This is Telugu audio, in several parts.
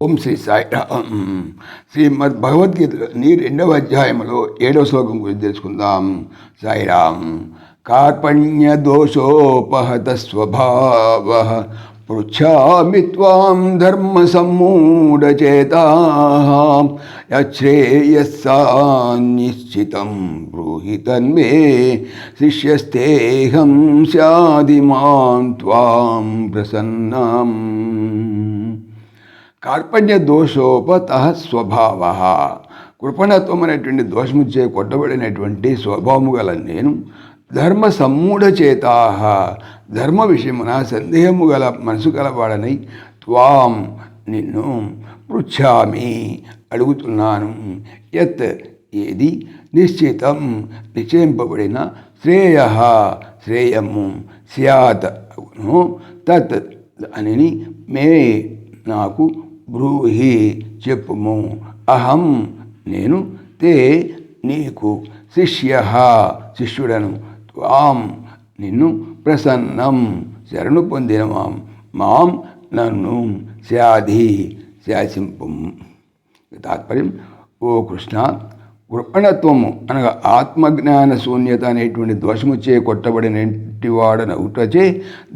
ఓం శ్రీ సాయి శ్రీమద్ భగవద్గీతలోని 2వ అధ్యాయంలో 7వ శ్లోకం గురించి తెలుసుకుందాం. సాయిరామ్. కార్పణ్య దోషోపహత స్వభావ పృచ్ఛామి త్వాం ధర్మ సమ్మూఢచేతాః యచ్ఛ్రేయస్సాన్నిశ్చితం బ్రూహి తన్మే శిష్యస్తేహం స్యాదిమాం త్వాం ప్రసన్నం. కార్పణ్య దోషోపత స్వభావ, కృపణత్వం అనేటువంటి దోషము చే కొట్టబడినటువంటి స్వభావము గల నేను ధర్మ సమ్మూఢచేతా, ధర్మ విషయమున సందేహము గల మనసు గలవాడనై త్వాం నిన్ను పృచ్ఛామి అడుగుతున్నాను. యత్ ఏది నిశ్చితం నిశ్చయింపబడిన శ్రేయ శ్రేయము స్యాత్ అవును తత్ అని మే నాకు బ్రూహి చెప్పుము. అహం నేను తే నీకు శిష్య శిష్యుడను త్వాం నిన్ను ప్రసన్నం శరణు పొందిన మాం నన్ను శాధి శాసింపు. తాత్పర్యం, ఓ కృష్ణ, కృపణత్వము అనగా ఆత్మజ్ఞాన శూన్యత అనేటువంటి దోషము చే కొట్టబడినటువంటి వాడనవుటచే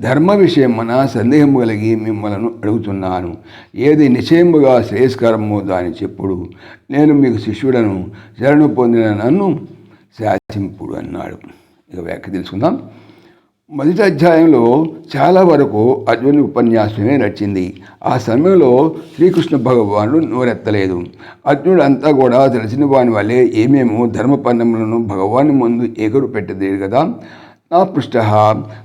ధర్మ విషయమున సందేహము కలిగి మిమ్మలను అడుగుతున్నాను. ఏది నిశ్చయముగా శ్రేయస్కరమో దాని చెప్పుడు. నేను మీకు శిష్యుడను, శరణు పొందిన నన్ను శాసింపుడు అన్నాడు. ఇక వ్యాఖ్య తెలుసుకుందాం. మొదటి అధ్యాయంలో చాలా వరకు అర్జునుడి ఉపన్యాసమే నడిచింది. ఆ సమయంలో శ్రీకృష్ణ భగవానుడు నోరెత్తలేదు. అర్జునుడు అంతా కూడా తెలిసిన వాని వల్లే ఏమేమో ధర్మపన్నములను భగవాను ముందు ఎగురు పెట్టలేదు కదా. నా పృష్ట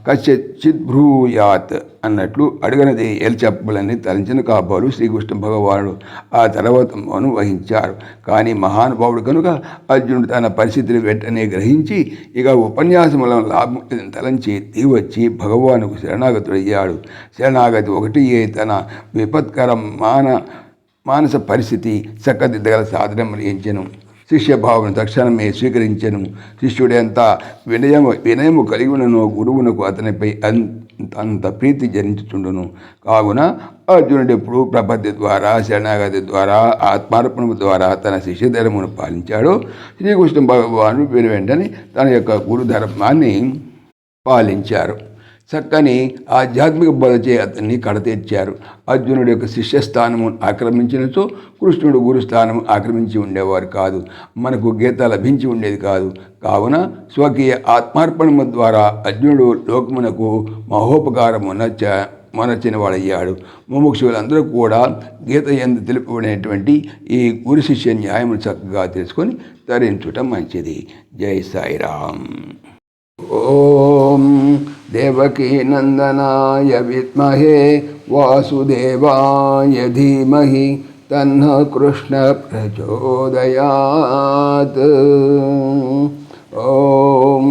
కశ్చిత్ బ్రూయాత్ అన్నట్లు అడగనది ఏలు చెప్పలని తలంచిన కాబోలు శ్రీకృష్ణ భగవానుడు ఆ తర్వాత మౌనం వహించారు. కానీ మహానుభావుడు కనుక అర్జునుడు తన పరిస్థితిని వెంటనే గ్రహించి ఇక ఉపన్యాసముల లాభం తలంచి దిగివచ్చి భగవానుకు శరణాగతుడయ్యాడు. శరణాగతి ఒకటి తన విపత్కర మానస పరిస్థితి చక్కదిద్దగల సాధనములు ఎంచెను. శిష్యభావన తక్షణమే స్వీకరించెను. శిష్యుడు ఎంత వినయము కలిగి ఉన్ననో గురువునకు అతనిపై అంత ప్రీతి జనించుచుండును. కావున అర్జునుడు ఎప్పుడు ప్రపత్తి ద్వారా, శరణాగతి ద్వారా, ఆత్మార్పణము ద్వారా తన శిష్యధర్మమును పాలించాడో శ్రీకృష్ణ భగవానుడు వెంటనే తన యొక్క గురుధర్మాన్ని పాలించారు. చక్కని ఆధ్యాత్మిక బోధచే అతన్ని కడతీర్చారు. అర్జునుడి యొక్క శిష్యస్థానము ఆక్రమించినచో కృష్ణుడు గురుస్థానము ఆక్రమించి ఉండేవారు కాదు, మనకు గీత లభించి ఉండేది కాదు. కావున స్వకీయ ఆత్మార్పణము ద్వారా అర్జునుడు లోకమునకు మహోపకారమునర్చిన వాడయ్యాడు. ముముక్షులందరూ కూడా గీత యందు తెలుపబడినటువంటి ఈ గురు శిష్య న్యాయమును చక్కగా తెలుసుకొని తరించుట మంచిది. జై సాయిరామ్. ఓం దేవకీ నందనాయ విద్మహే వాసుదేవాయ ధీమహి తన్నః కృష్ణ ప్రచోదయాత్. ఓం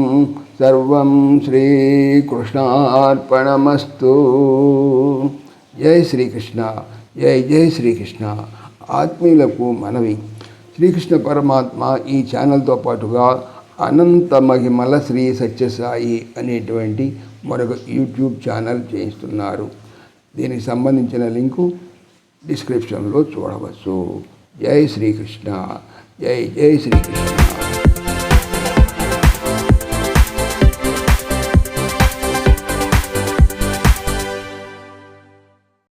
సర్వం శ్రీకృష్ణార్పణమస్తు. జై శ్రీకృష్ణ. జై జై శ్రీకృష్ణ. ఆత్మీయులకు మనవి, శ్రీకృష్ణ పరమాత్మ ఈ ఛానల్తో పాటుగా అనంత మహిమల శ్రీ సత్యసాయి అనేటువంటి మరొక యూట్యూబ్ ఛానల్ చేయిస్తున్నారు. దీనికి సంబంధించిన లింకు డిస్క్రిప్షన్లో చూడవచ్చు. జై శ్రీకృష్ణ. జై జై శ్రీకృష్ణ.